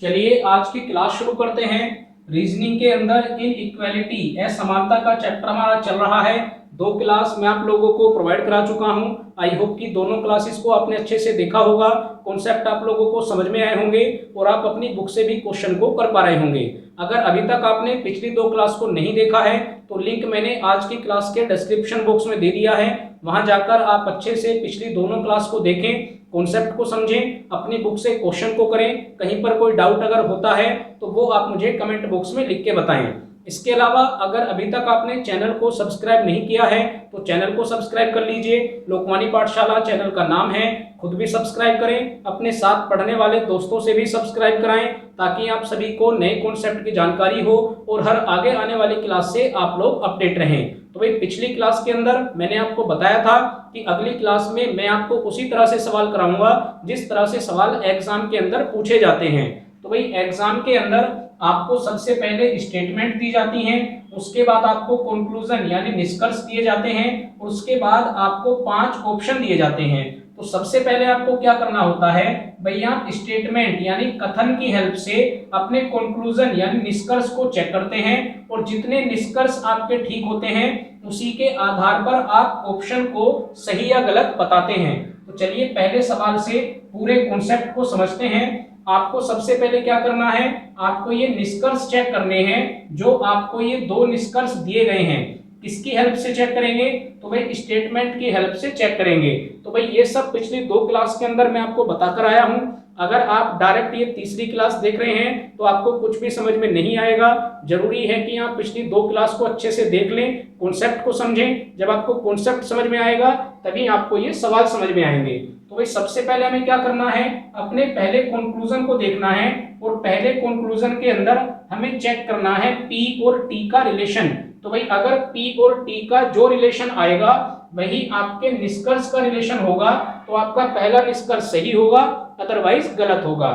चलिए आज की क्लास शुरू करते हैं। रीजनिंग के अंदर इन इक्वालिटी असमानता का चैप्टर हमारा चल रहा है। दो क्लास मैं आप लोगों को प्रोवाइड करा चुका हूं। आई होप कि दोनों क्लासेस को आपने अच्छे से देखा होगा, कॉन्सेप्ट आप लोगों को समझ में आए होंगे और आप अपनी बुक से भी क्वेश्चन को कर पा रहे होंगे। अगर अभी तक आपने पिछली दो क्लास को नहीं देखा है तो लिंक मैंने आज की क्लास के डिस्क्रिप्शन बॉक्स में दे दिया है। वहां जाकर आप अच्छे से पिछली दोनों क्लास को देखें, कॉन्सेप्ट को समझें, अपनी बुक से क्वेश्चन को करें। कहीं पर कोई डाउट अगर होता है तो वो आप मुझे कमेंट बॉक्स में लिख के बताएं। इसके अलावा अगर अभी तक आपने चैनल को सब्सक्राइब नहीं किया है तो चैनल को सब्सक्राइब कर लीजिए। लोकवाणी पाठशाला चैनल का नाम है, खुद भी सब्सक्राइब करें, अपने साथ पढ़ने वाले दोस्तों से भी सब्सक्राइब कराएं ताकि आप सभी को नए कॉन्सेप्ट की जानकारी हो और हर आगे आने वाली क्लास से आप लोग अपडेट रहें। तो भाई पिछली क्लास के अंदर मैंने आपको बताया था कि अगली क्लास में मैं आपको उसी तरह से सवाल कराऊंगा जिस तरह से सवाल एग्जाम के अंदर पूछे जाते हैं। तो भाई एग्जाम के अंदर आपको सबसे पहले स्टेटमेंट दी जाती हैं, उसके बाद आपको कंक्लूजन यानी निष्कर्ष दिए जाते हैं, उसके बाद आपको 5 ऑप्शन दिए जाते हैं। तो सबसे पहले आपको क्या करना होता है भाई, आप स्टेटमेंट यानी कथन की हेल्प से अपने कंक्लूजन यानी निष्कर्ष को चेक करते हैं और जितने निष्कर्ष आपके ठीक होते हैं उसी के आधार पर आप ऑप्शन को सही या गलत बताते हैं। तो चलिए पहले सवाल से पूरे कॉन्सेप्ट को समझते हैं। आपको सबसे पहले क्या करना है, आपको ये निष्कर्ष चेक करने हैं जो आपको ये दो निष्कर्ष दिए गए हैं। किसकी हेल्प से चेक करेंगे, तो भाई स्टेटमेंट की हेल्प से चेक करेंगे। तो भाई ये सब पिछली दो क्लास के अंदर मैं आपको बताकर आया हूं। अगर आप डायरेक्ट ये तीसरी क्लास देख रहे हैं तो आपको कुछ भी समझ में नहीं आएगा। जरूरी है कि आप पिछली दो क्लास को अच्छे से देख लें, कॉन्सेप्ट को समझें। जब आपको कॉन्सेप्ट समझ में आएगा तभी आपको ये सवाल समझ में आएंगे। तो भाई सबसे पहले हमें क्या करना है, अपने पहले कंक्लूजन को देखना है और पहले कंक्लूजन के अंदर हमें चेक करना है P और T का रिलेशन। तो भाई अगर P और T का जो रिलेशन आएगा वही आपके निष्कर्ष का रिलेशन होगा तो आपका पहला निष्कर्ष सही होगा, अदरवाइज गलत होगा।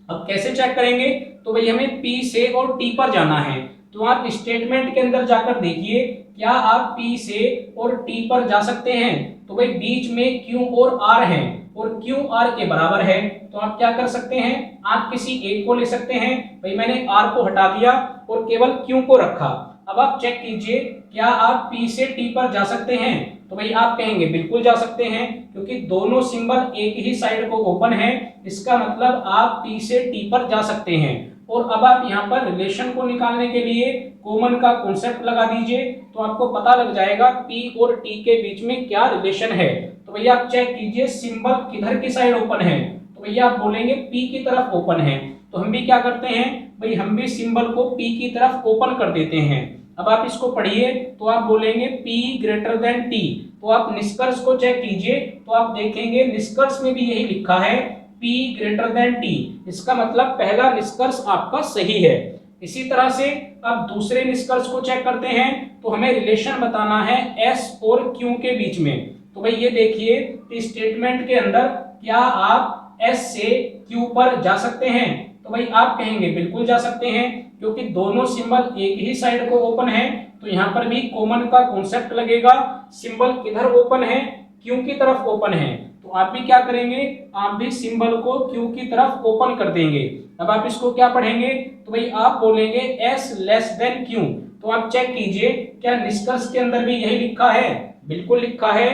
अब कैसे चेक करेंगे, तो भाई हमें P से और T पर जाना है। तो आप स्टेटमेंट के अंदर जाकर देखिए क्या आप P से और T पर जा सकते हैं। तो भाई बीच में Q और R है और Q R के बराबर है तो आप क्या कर सकते हैं, आप किसी एक को ले सकते हैं। भाई मैंने R को हटा दिया और केवल Q को रखा। अब आप चेक कीजिए क्या आप P से T पर जा सकते हैं। तो भाई आप कहेंगे बिल्कुल जा सकते हैं क्योंकि दोनों सिंबल एक ही साइड को ओपन है, इसका मतलब आप P से T पर जा सकते हैं। और अब आप यहाँ पर रिलेशन को निकालने के लिए कॉमन का कॉन्सेप्ट लगा दीजिए तो आपको पता लग जाएगा P और T के बीच में क्या रिलेशन है। तो भैया आप चेक कीजिए सिंबल किधर की साइड ओपन है, तो भैया आप बोलेंगे P की तरफ ओपन है। तो हम भी क्या करते हैं भाई, हम भी सिंबल को P की तरफ ओपन कर देते हैं। अब आप इसको पढ़िए तो आप बोलेंगे P ग्रेटर देन T। तो आप निष्कर्ष को चेक कीजिए तो आप देखेंगे निष्कर्ष में भी यही लिखा है P ग्रेटर देन T, इसका मतलब पहला निष्कर्ष आपका सही है। इसी तरह से अब दूसरे निष्कर्ष को चेक करते हैं तो हमें रिलेशन बताना है S और Q के बीच में। तो भाई ये देखिए स्टेटमेंट के अंदर क्या आप S से Q पर जा सकते हैं। तो भाई आप कहेंगे बिल्कुल जा सकते हैं क्योंकि दोनों सिंबल एक ही साइड को ओपन है। तो यहाँ पर भी कॉमन का कॉन्सेप्ट लगेगा, सिंबल किधर ओपन है, Q की तरफ ओपन है। तो आप भी क्या करेंगे, आप भी सिंबल को Q की तरफ ओपन कर देंगे। अब आप इसको क्या पढ़ेंगे, तो भाई आप बोलेंगे S लेस देन Q। तो आप चेक कीजिए क्या निष्कर्ष के अंदर भी यही लिखा है, बिल्कुल लिखा है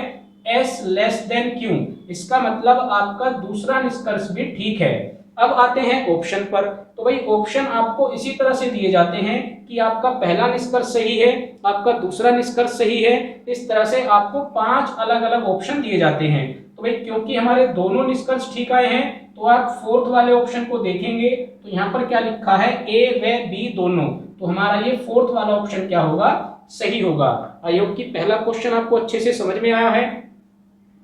S लेस देन Q, इसका मतलब आपका दूसरा निष्कर्ष भी ठीक है। अब आते हैं ऑप्शन पर। तो भाई ऑप्शन आपको इसी तरह से दिए जाते हैं कि आपका पहला निष्कर्ष सही है, आपका दूसरा निष्कर्ष सही है। इस तरह से आपको 5 अलग अलग ऑप्शन दिए जाते हैं। तो भाई क्योंकि हमारे दोनों निष्कर्ष ठीक आए हैं तो आप फोर्थ वाले ऑप्शन को देखेंगे तो यहाँ पर क्या लिखा है A व B दोनों। तो हमारा ये फोर्थ वाला ऑप्शन क्या होगा, सही होगा। आई होप कि पहला क्वेश्चन आपको अच्छे से समझ में आया है।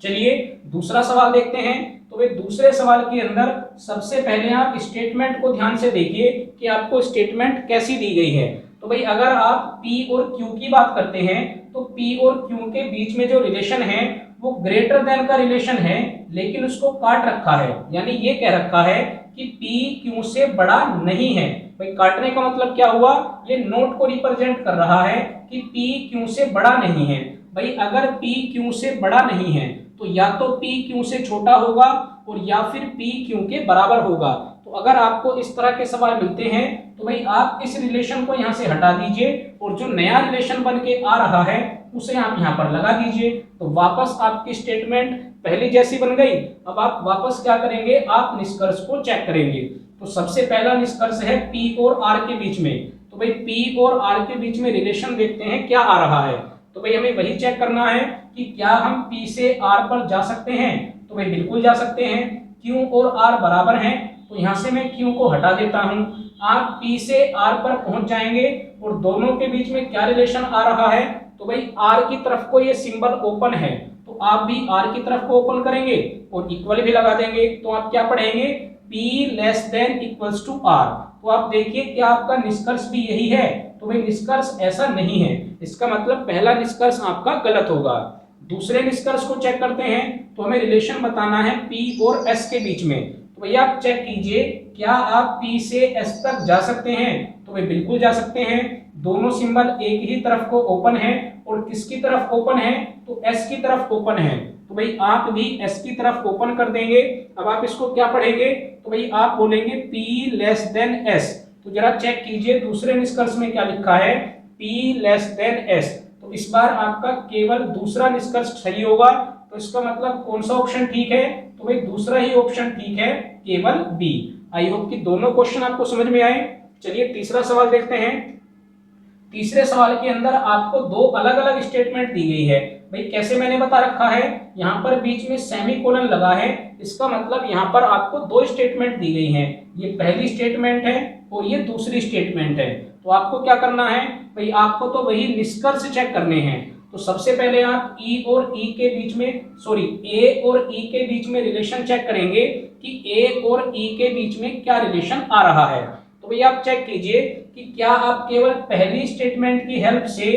चलिए दूसरा सवाल देखते हैं। तो भाई दूसरे सवाल के अंदर सबसे पहले आप स्टेटमेंट को ध्यान से देखिए कि आपको स्टेटमेंट कैसी दी गई है। तो भाई अगर आप P और Q की बात करते हैं तो P और Q के बीच में जो रिलेशन है वो ग्रेटर देन का रिलेशन है, लेकिन उसको काट रखा है, यानी ये कह रखा है कि P Q से बड़ा नहीं है। भाई काटने का मतलब क्या हुआ, ये नोट को रिप्रेजेंट कर रहा है कि P Q से बड़ा नहीं है। भाई अगर P Q से बड़ा नहीं है तो या तो P Q से छोटा होगा और या फिर P Q के बराबर होगा। तो तो अगर आपको इस तरह के सवाल मिलते हैं तो भाई आप इस रिलेशन को यहाँ से हटा दीजिए और जो नया रिलेशन बन के आ रहा है उसे आप यहाँ पर लगा दीजिए। तो वापस आपकी स्टेटमेंट पहले जैसी बन गई। अब आप वापस क्या करेंगे, आप निष्कर्ष को चेक करेंगे। तो सबसे पहला निष्कर्ष है P और R के बीच में। तो भाई P और R के बीच में रिलेशन देखते हैं क्या आ रहा है। तो भाई हमें वही चेक करना है कि क्या हम P से R पर जा सकते हैं। तो भाई बिल्कुल जा सकते हैं। Q और R बराबर हैं, तो यहाँ से मैं Q को हटा देता हूँ। आप P से R पर पहुंच जाएंगे और दोनों के बीच में क्या रिलेशन आ रहा है। तो भाई R की तरफ को ये सिंबल ओपन है, तो आप भी R की तरफ को ओपन करेंगे और इक्वल भी लगा देंगे। तो आप क्या पढ़ेंगे, P less than equals to R। तो आप देखिए क्या आपका निष्कर्ष भी यही है। तो भाई निष्कर्ष ऐसा नहीं है, इसका मतलब पहला निष्कर्ष आपका गलत होगा। दूसरे निष्कर्ष को चेक करते हैं। तो हमें रिलेशन बताना है P और S के बीच में। तो भैया आप चेक कीजिए क्या आप P से S तक जा सकते हैं। तो भाई बिल्कुल जा सकते हैं। दोनों सिंबल एक ही तरफ को ओपन है और किसकी तरफ ओपन है, तो S की तरफ ओपन है। तो भाई आप भी S की तरफ ओपन कर देंगे। अब आप इसको क्या पढ़ेंगे, तो भाई आप बोलेंगे P लेस देन S। तो जरा चेक कीजिए दूसरे निष्कर्ष में क्या लिखा है, P लेस देन S। तो इस बार आपका केवल दूसरा निष्कर्ष सही होगा। तो इसका मतलब कौन सा ऑप्शन ठीक है, तो भाई दूसरा ही ऑप्शन ठीक है, केवल बी। आई होप कि दोनों क्वेश्चन आपको समझ में आए। चलिए तीसरा सवाल देखते हैं। तीसरे सवाल के अंदर आपको दो अलग अलग स्टेटमेंट दी गई है। भाई कैसे मैंने बता रखा है, यहाँ पर बीच में सेमीकोलन लगा है, इसका मतलब यहाँ पर आपको दो स्टेटमेंट दी गई हैं। ये पहली स्टेटमेंट है और ये दूसरी स्टेटमेंट है। तो आपको क्या करना है, भाई आपको तो वही निष्कर्ष चेक करने हैं। तो सबसे पहले आप E और E के बीच में A और E के बीच में रिलेशन चेक करेंगे कि A और E के बीच में क्या रिलेशन आ रहा है। तो भैया आप चेक कीजिए कि क्या आप केवल पहली स्टेटमेंट की हेल्प से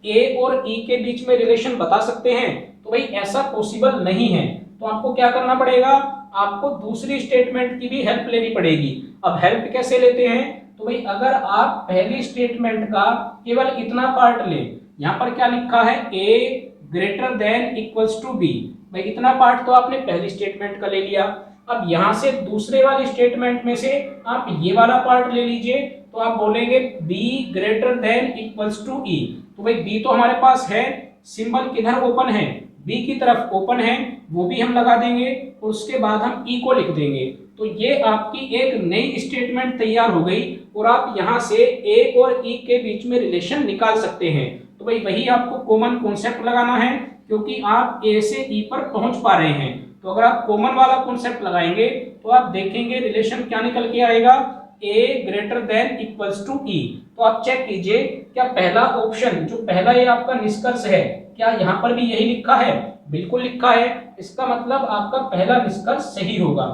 A और E के बीच में रिलेशन बता सकते हैं। तो भाई ऐसा पॉसिबल नहीं है। तो आपको क्या करना पड़ेगा, आपको दूसरी स्टेटमेंट की भी हेल्प लेनी पड़ेगी। अब हेल्प कैसे लेते हैं, तो भाई अगर आप पहली स्टेटमेंट का केवल इतना पार्ट लें, यहाँ पर क्या लिखा है, A greater than equals to B। भाई इतना पार्ट तो आपने पहली स्टेटमेंट का ले लिया। अब यहां से दूसरे वाली स्टेटमेंट में से आप ये वाला पार्ट ले लीजिए। तो आप बोलेंगे B greater than equals to E। तो भाई B तो हमारे पास है, सिंबल किधर ओपन है, B की तरफ ओपन है, वो भी हम लगा देंगे और उसके बाद हम E को लिख देंगे। तो ये आपकी एक नई स्टेटमेंट तैयार हो गई और आप यहाँ से A और E के बीच में रिलेशन निकाल सकते हैं। तो भाई वही आपको कॉमन कॉन्सेप्ट लगाना है, क्योंकि आप A से E पर पहुंच पा रहे हैं। तो अगर आप कॉमन वाला कॉन्सेप्ट लगाएंगे तो आप देखेंगे रिलेशन क्या निकल के आएगा, A greater than equals to E। तो आप चेक कीजिए क्या पहला ऑप्शन जो पहला ये आपका निष्कर्ष है, क्या यहाँ पर भी यही लिखा है, बिल्कुल लिखा है। इसका मतलब आपका पहला निष्कर्ष सही होगा।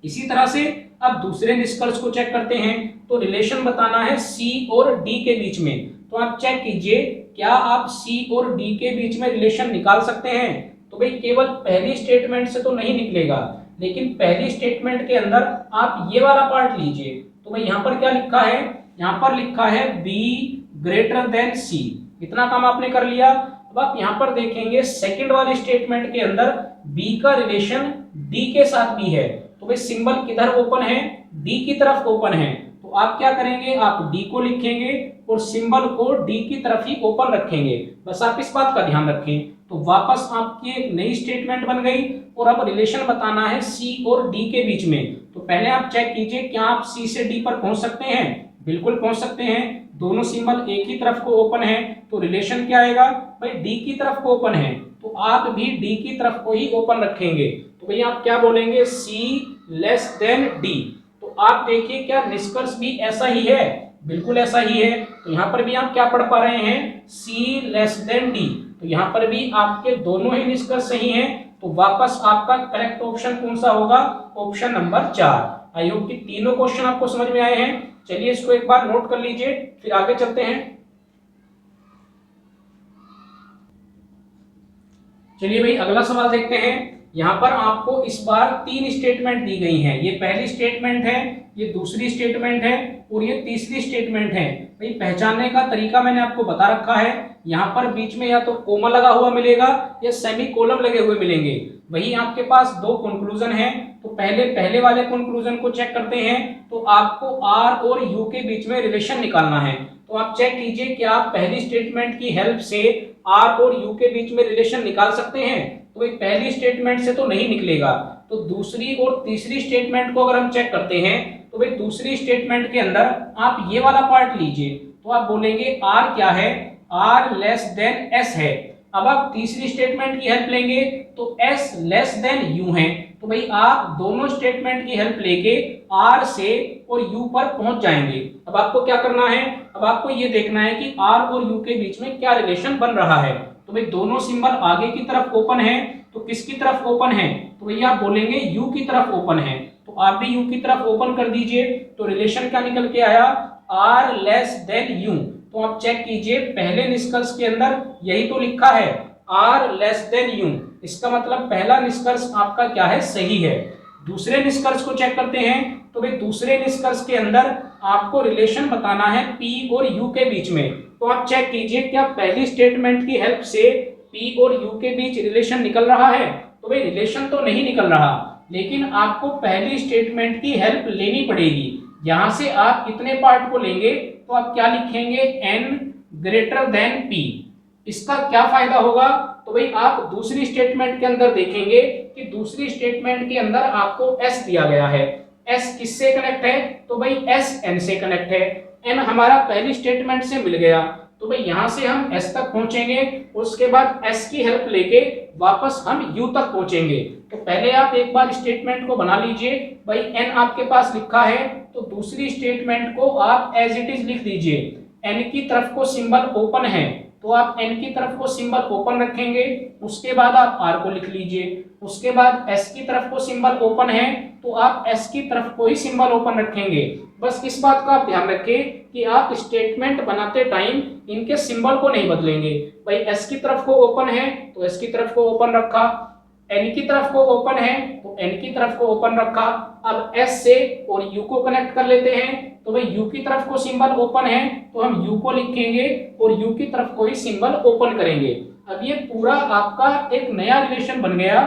इसी तरह से अब दूसरे निष्कर्ष को चेक करते हैं। तो रिलेशन बताना है C और D के बीच में। तो आप चेक कीजिए क्या आप C और D के बीच में रिलेशन निकाल सकते हैं। तो भाई केवल पहली स्टेटमेंट से तो नहीं निकलेगा, लेकिन पहली स्टेटमेंट के अंदर आप ये वाला पार्ट लीजिए। तो भाई यहाँ पर क्या लिखा है, यहाँ पर लिखा है B ग्रेटर देन C। इतना काम आपने कर लिया। अब आप यहाँ पर देखेंगे सेकंड वाली स्टेटमेंट के अंदर B का रिलेशन D के साथ भी है। तो भाई सिंबल किधर ओपन है, D की तरफ ओपन है। तो आप क्या करेंगे, आप D को लिखेंगे और सिंबल को D की तरफ ही ओपन रखेंगे। बस आप इस बात का ध्यान रखें। तो वापस आपकी एक नई स्टेटमेंट बन गई और अब रिलेशन बताना है C और D के बीच में। तो पहले आप चेक कीजिए क्या आप C से D पर पहुंच सकते हैं, बिल्कुल पहुंच सकते हैं। दोनों सिंबल एक ही तरफ को ओपन है, तो रिलेशन क्या आएगा, भाई D की तरफ को ओपन है, तो आप भी D की तरफ को ही ओपन रखेंगे। तो भैया आप क्या बोलेंगे, C लेस देन D। तो आप देखिए क्या निष्कर्ष भी ऐसा ही है, बिल्कुल ऐसा ही है। तो यहाँ पर भी आप क्या पढ़ पा रहे हैं, C लेस देन D। तो यहाँ पर भी आपके दोनों ही निष्कर्ष सही हैं। तो वापस आपका करेक्ट ऑप्शन कौन सा होगा, ऑप्शन नंबर 4। आई होप कि तीनों क्वेश्चन आपको समझ में आए हैं। चलिए इसको एक बार नोट कर लीजिए, फिर आगे चलते हैं। चलिए भाई अगला सवाल देखते हैं। यहाँ पर आपको इस बार 3 स्टेटमेंट दी गई हैं। ये पहली स्टेटमेंट है, ये दूसरी स्टेटमेंट है और ये तीसरी स्टेटमेंट है। भाई पहचानने का तरीका मैंने आपको बता रखा है। यहाँ पर बीच में या तो कोमा लगा हुआ मिलेगा या सेमी कोलम लगे हुए मिलेंगे। वही आपके पास दो कंक्लूजन है। तो पहले वाले कंक्लूजन को चेक करते हैं। तो आपको आर और यू के बीच में रिलेशन निकालना है। तो आप चेक कीजिए कि आप पहली स्टेटमेंट की हेल्प से आर और यू के बीच में रिलेशन निकाल सकते हैं। तो एक पहली स्टेटमेंट से तो नहीं निकलेगा। तो दूसरी और तीसरी स्टेटमेंट को अगर हम चेक करते हैं तो भाई दूसरी स्टेटमेंट के अंदर आप ये वाला पार्ट लीजिए। तो आप बोलेंगे आर क्या है, आर लेस देन एस है। अब आप तीसरी स्टेटमेंट की हेल्प लेंगे तो एस लेस देन यू है। तो भाई आप दोनों स्टेटमेंट की हेल्प लेके आर से और यू पर पहुंच जाएंगे। अब आपको क्या करना है, अब आपको ये देखना है कि आर और यू के बीच में क्या रिलेशन बन रहा है। तो भाई दोनों सिंबल आगे की तरफ ओपन है, तो किसकी तरफ ओपन है, तो भैया आप बोलेंगे यू की तरफ ओपन है। तो आप भी यू की तरफ ओपन कर दीजिए। तो रिलेशन क्या निकल के आया, आर लेस देन यू। तो आप चेक कीजिए पहले निष्कर्ष के अंदर यही तो लिखा है, आर लेस देन यू। इसका मतलब पहला निष्कर्ष आपका क्या है, सही है। दूसरे निष्कर्ष को चेक करते हैं। तो भाई दूसरे निष्कर्ष के अंदर आपको रिलेशन बताना है पी और यू के बीच में। तो आप चेक कीजिए क्या पहली स्टेटमेंट की हेल्प से पी और यू के बीच रिलेशन निकल रहा है। तो भाई रिलेशन तो नहीं निकल रहा, लेकिन आपको पहली स्टेटमेंट की हेल्प लेनी पड़ेगी। यहां से आप कितने पार्ट को लेंगे, तो आप क्या लिखेंगे, n ग्रेटर देन p। इसका क्या फायदा होगा, तो भाई आप दूसरी स्टेटमेंट के अंदर देखेंगे कि दूसरी स्टेटमेंट के अंदर आपको s दिया गया है। s किससे कनेक्ट है, तो भाई s n से कनेक्ट है। n हमारा पहली स्टेटमेंट से मिल गया। तो भाई यहां से हम s तक पहुंचेंगे, उसके बाद s की हेल्प लेके वापस हम u तक पहुंचेंगे। तो पहले आप एक बार स्टेटमेंट को बना लीजिए। भाई n आपके पास लिखा है, तो दूसरी स्टेटमेंट को आप एज इट इज लिख दीजिए। n की तरफ को सिंबल ओपन है, तो आप n की तरफ को सिंबल ओपन रखेंगे। उसके बाद आप r को लिख लीजिए। उसके बाद s की तरफ को सिंबल ओपन है, तो आप s की तरफ को ही सिंबल ओपन रखेंगे। बस इस बात का आप ध्यान रखें कि आप स्टेटमेंट बनाते टाइम इनके सिंबल को नहीं बदलेंगे। भाई s की तरफ को ओपन है तो s की तरफ को ओपन रखा, n की तरफ को ओपन है तो n की तरफ को ओपन रखा। अब s से और u को कनेक्ट कर लेते हैं। तो भाई u की तरफ को सिंबल ओपन है तो हम u को लिखेंगे और u की तरफ को ही सिंबल ओपन करेंगे। अब ये पूरा आपका एक नया रिलेशन बन गया,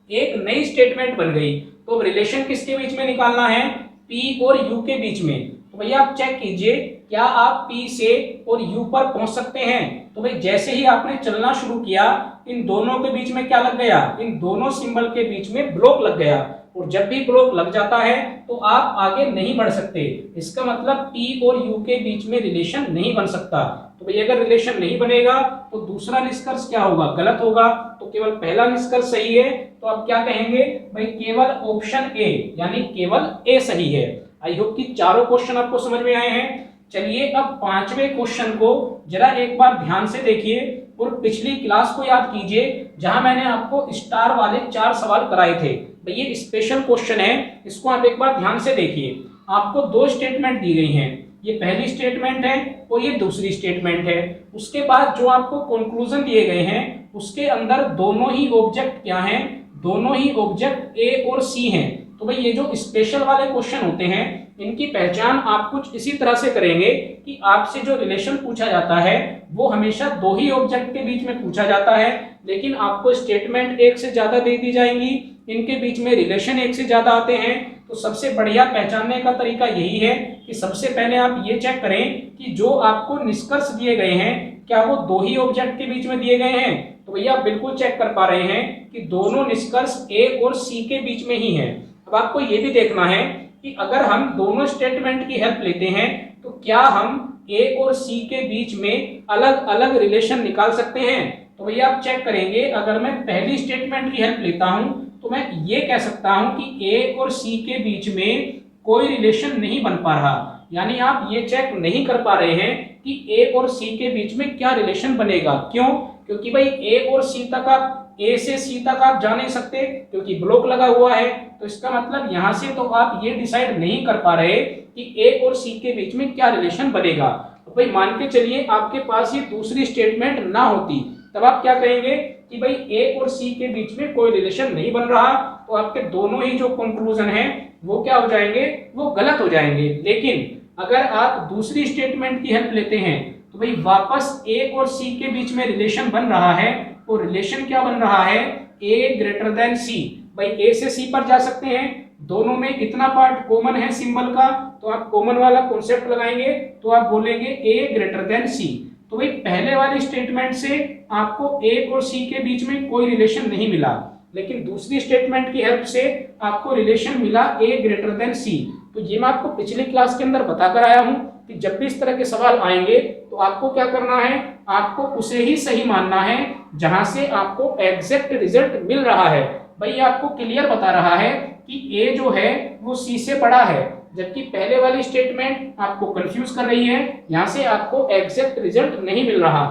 एक नई स्टेटमेंट बन गई। तो रिलेशन किसके बीच में निकालना है, p और u के बीच में। तो भैया आप चेक कीजिए क्या आप p से और u पर पहुंच सकते हैं। तो भाई जैसे ही आपने चलना शुरू किया, इन दोनों के बीच में क्या लग गया, इन दोनों सिंबल के बीच में ब्लॉक लग गया। और जब भी ब्लॉक लग जाता है तो आप आगे नहीं बढ़ सकते। इसका मतलब p और u के बीच में रिलेशन नहीं बन सकता। तो भाई अगर रिलेशन नहीं बनेगा तो दूसरा निष्कर्ष क्या होगा, गलत होगा। तो केवल पहला निष्कर्ष सही है। तो आप क्या कहेंगे, भाई केवल ऑप्शन ए यानी केवल ए सही है। आई होप कि चारों क्वेश्चन आपको समझ में आए हैं। चलिए अब पांचवें क्वेश्चन को जरा एक बार ध्यान से देखिए और पिछली क्लास को याद कीजिए जहां मैंने आपको स्टार वाले 4 सवाल कराए थे। भाई ये स्पेशल क्वेश्चन है, इसको आप एक बार ध्यान से देखिए। आपको 2 स्टेटमेंट दी गई हैं, ये पहली स्टेटमेंट है और ये दूसरी स्टेटमेंट है। उसके बाद जो आपको कंक्लूजन दिए गए हैं उसके अंदर दोनों ही ऑब्जेक्ट क्या हैं, दोनों ही ऑब्जेक्ट ए और सी हैं। तो भाई ये जो स्पेशल वाले क्वेश्चन होते हैं इनकी पहचान आप कुछ इसी तरह से करेंगे कि आपसे जो रिलेशन पूछा जाता है वो हमेशा 2 ही ऑब्जेक्ट के बीच में पूछा जाता है, लेकिन आपको स्टेटमेंट एक से ज्यादा दे दी जाएंगी, इनके बीच में रिलेशन एक से ज्यादा आते हैं। तो सबसे बढ़िया पहचानने का तरीका यही है कि सबसे पहले आप ये चेक करें कि जो आपको निष्कर्ष दिए गए हैं क्या वो 2 ही ऑब्जेक्ट के बीच में दिए गए हैं। तो भैया आप बिल्कुल चेक कर पा रहे हैं कि दोनों निष्कर्ष ए और सी के बीच में ही है। अब आपको ये भी देखना है कि अगर हम दोनों स्टेटमेंट की हेल्प लेते हैं तो क्या हम ए और सी के बीच में अलग अलग रिलेशन निकाल सकते हैं। तो भैया आप चेक करेंगे, अगर मैं पहली स्टेटमेंट की हेल्प लेता हूं तो मैं ये कह सकता हूं कि ए और सी के बीच में कोई रिलेशन नहीं बन पा रहा। यानी आप ये चेक नहीं कर पा रहे हैं कि ए और सी के बीच में क्या रिलेशन बनेगा। क्यों, क्योंकि भाई ए और सी तक आप ए से सी तक आप जा नहीं सकते क्योंकि ब्लॉक लगा हुआ है। तो इसका मतलब यहां से तो आप ये डिसाइड नहीं कर पा रहे कि ए और सी के बीच में क्या रिलेशन बनेगा। तो भाई मान के चलिए आपके पास ये दूसरी स्टेटमेंट ना होती, तब आप क्या कहेंगे कि भाई ए और सी के बीच में कोई रिलेशन नहीं बन रहा। तो आपके दोनों ही जो कंक्लूजन है वो क्या हो जाएंगे, वो गलत हो जाएंगे। लेकिन अगर आप दूसरी स्टेटमेंट की हेल्प लेते हैं तो भाई वापस ए और सी के बीच में रिलेशन बन रहा है। और रिलेशन क्या बन रहा है, ए ग्रेटर देन सी। भाई ए से सी पर जा सकते हैं, दोनों में कितना पार्ट कॉमन है सिंबल का, तो आप कॉमन वाला कॉन्सेप्ट लगाएंगे तो आप बोलेंगे ए ग्रेटर देन सी। तो भाई पहले वाली स्टेटमेंट से आपको ए और सी के बीच में कोई रिलेशन नहीं मिला, लेकिन दूसरी स्टेटमेंट की हेल्प से आपको रिलेशन मिला ए ग्रेटर देन सी। तो ये मैं आपको पिछली क्लास के अंदर बता कर आया हूं कि जब भी इस तरह के सवाल आएंगे तो आपको क्या करना है, आपको उसे ही सही मानना है जहां से आपको एग्जैक्ट रिजल्ट मिल रहा है। भाई आपको क्लियर बता रहा है कि ए जो है वो सी से बड़ा है, जबकि पहले वाली स्टेटमेंट आपको कंफ्यूज कर रही है, यहां से आपको एग्जैक्ट रिजल्ट नहीं मिल रहा,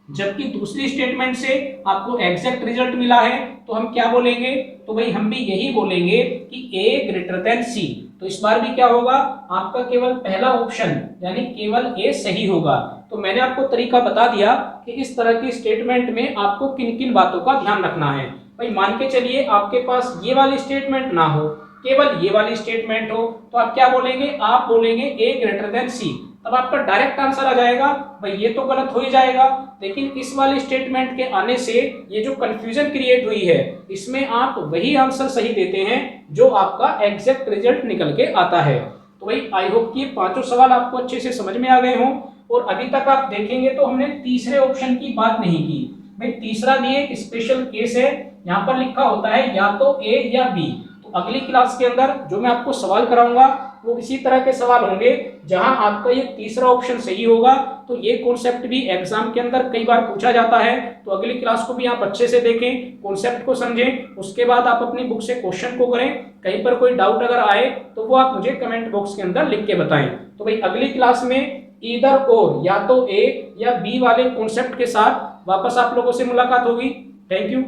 जबकि दूसरी स्टेटमेंट से आपको एग्जैक्ट रिजल्ट मिला है। तो हम क्या बोलेंगे, तो भाई हम भी यही बोलेंगे कि ए ग्रेटर देन सी। तो इस बार भी क्या होगा, आपका केवल पहला ऑप्शन यानी केवल ए सही होगा। तो मैंने आपको तरीका बता दिया कि इस तरह की स्टेटमेंट में आपको किन किन बातों का ध्यान रखना है। भाई मान के चलिए आपके पास ये वाली स्टेटमेंट ना हो, केवल ये वाली स्टेटमेंट हो, तो आप क्या बोलेंगे, आप बोलेंगे ए ग्रेटर देन सी। तब आपका डायरेक्ट आंसर आ जाएगा। भाई ये तो गलत हो ही जाएगा, लेकिन इस वाली स्टेटमेंट के आने से ये जो कंफ्यूजन क्रिएट हुई है, इसमें आप वही आंसर सही देते हैं जो आपका एग्जैक्ट रिजल्ट निकल के आता है। तो भाई आई होप कि पांचों सवाल आपको अच्छे से समझ में आ गए हों। और अभी तक आप देखेंगे तो हमने तीसरे ऑप्शन की बात नहीं की। भाई तीसरा भी एक स्पेशल केस है, यहाँ पर लिखा होता है या तो ए या बी। तो अगली क्लास के अंदर जो मैं आपको सवाल कराऊंगा वो इसी तरह के सवाल होंगे जहां आपका ये तीसरा ऑप्शन सही होगा। तो ये कॉन्सेप्ट भी एग्जाम के अंदर कई बार पूछा जाता है, तो अगली क्लास को भी आप अच्छे से देखें, कॉन्सेप्ट को समझें, उसके बाद आप अपनी बुक से क्वेश्चन को करें। कहीं पर कोई डाउट अगर आए तो वो आप मुझे कमेंट बॉक्स के अंदर लिख के बताएं। तो भाई अगली क्लास में ईदर और या तो ए या बी वाले कॉन्सेप्ट के साथ वापस आप लोगों से मुलाकात होगी। Thank you.